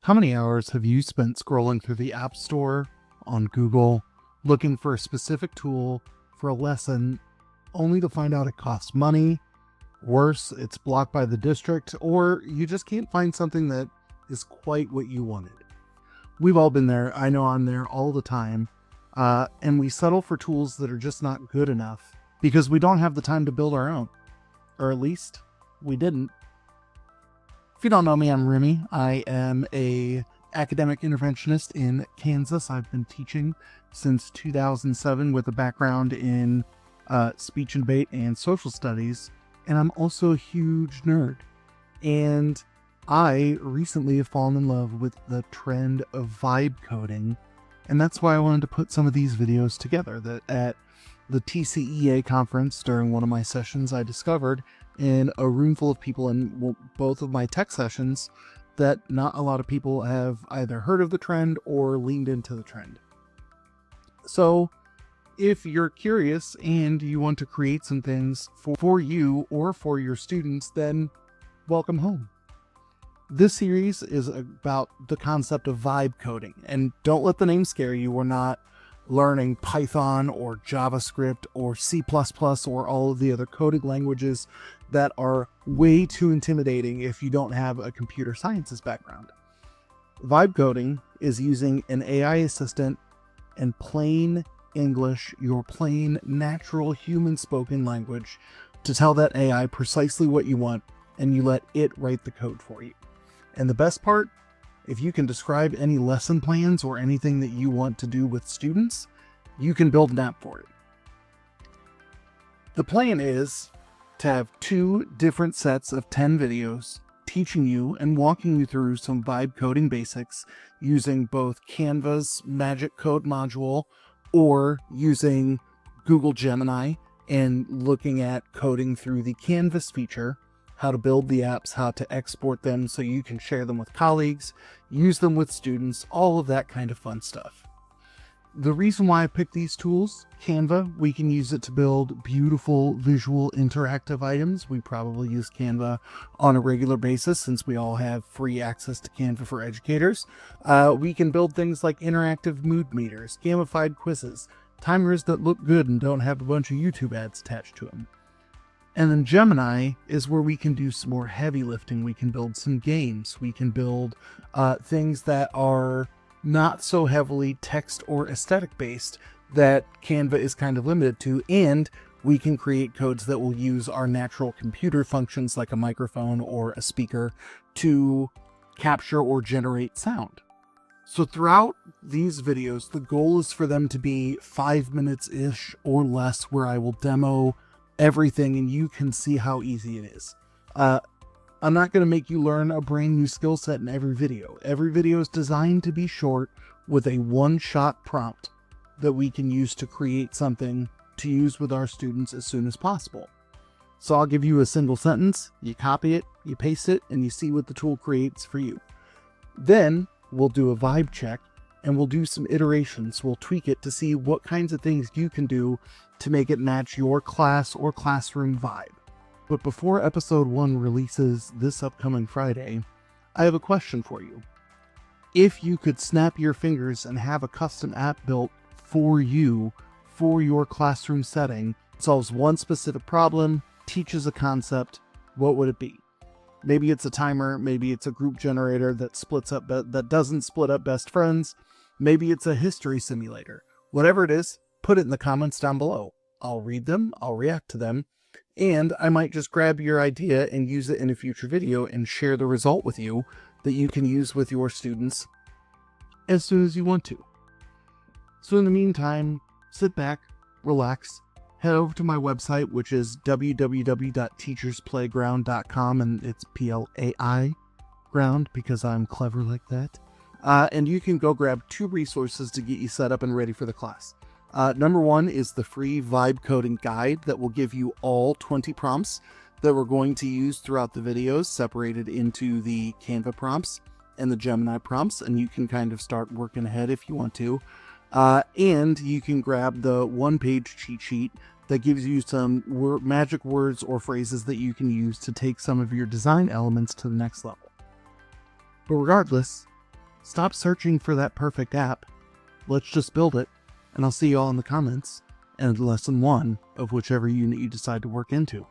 How many hours have you spent scrolling through the App Store, on Google, looking for a specific tool for a lesson, only to find out it costs money, worse, it's blocked by the district, or you just can't find something that is quite what you wanted? We've all been there. I know I'm there all the time. And we settle for tools that are just not good enough because we don't have the time to build our own. Or at least we didn't. If you don't know me, I'm Remy. I am a academic interventionist in Kansas. I've been teaching since 2007 with a background in speech and debate and social studies. And I'm also a huge nerd. And I recently have fallen in love with the trend of vibe coding. And that's why I wanted to put some of these videos together. That at the TCEA conference during one of my sessions, I discovered in a room full of people in both of my tech sessions that not a lot of people have either heard of the trend or leaned into the trend. So if you're curious and you want to create some things for you or for your students, then welcome home. This series is about the concept of vibe coding, and don't let the name scare you. We're not learning Python or JavaScript or C++ or all of the other coding languages that are way too intimidating if you don't have a computer sciences background. Vibe coding is using an AI assistant and plain English, your plain natural human spoken language, to tell that AI precisely what you want, and you let it write the code for you. And the best part, if you can describe any lesson plans or anything that you want to do with students, you can build an app for it. The plan is to have 2 different sets of 10 videos teaching you and walking you through some vibe coding basics using both Canva's Magic Code module or using Google Gemini and looking at coding through the Canvas feature, how to build the apps, how to export them so you can share them with colleagues, use them with students, all of that kind of fun stuff. The reason why I picked these tools, Canva, we can use it to build beautiful visual interactive items. We probably use Canva on a regular basis since we all have free access to Canva for educators. We can build things like interactive mood meters, gamified quizzes, timers that look good and don't have a bunch of YouTube ads attached to them. And then Gemini is where we can do some more heavy lifting. We can build some games. We can build things that are not so heavily text or aesthetic based that Canva is kind of limited to. And we can create codes that will use our natural computer functions like a microphone or a speaker to capture or generate sound. So throughout these videos, the goal is for them to be 5 minutes-ish or less, where I will demo everything and you can see how easy it is. I'm not going to make you learn a brand new skill set in every video. Every video is designed to be short with a one-shot prompt that we can use to create something to use with our students as soon as possible. So I'll give you a single sentence, you copy it, you paste it, and you see what the tool creates for you. Then we'll do a vibe check and we'll do some iterations. We'll tweak it to see what kinds of things you can do to make it match your class or classroom vibe. But before episode 1 releases this upcoming Friday, I have a question for you. If you could snap your fingers and have a custom app built for you, for your classroom setting, solves one specific problem, teaches a concept, what would it be? Maybe it's a timer, maybe it's a group generator that doesn't split up best friends, maybe it's a history simulator. Whatever it is, put it in the comments down below. I'll read them, I'll react to them, and I might just grab your idea and use it in a future video and share the result with you that you can use with your students as soon as you want to. So in the meantime, sit back, relax, head over to my website, which is www.teachersplayground.com, and it's PLAI ground because I'm clever like that. And you can go grab 2 resources to get you set up and ready for the class. Number 1 is the free vibe coding guide that will give you all 20 prompts that we're going to use throughout the videos, separated into the Canva prompts and the Gemini prompts, and you can kind of start working ahead if you want to. And you can grab the 1-page cheat sheet that gives you some magic words or phrases that you can use to take some of your design elements to the next level. But regardless, Stop searching for that perfect app. Let's just build it, and I'll see you all in the comments and lesson 1 of whichever unit you decide to work into.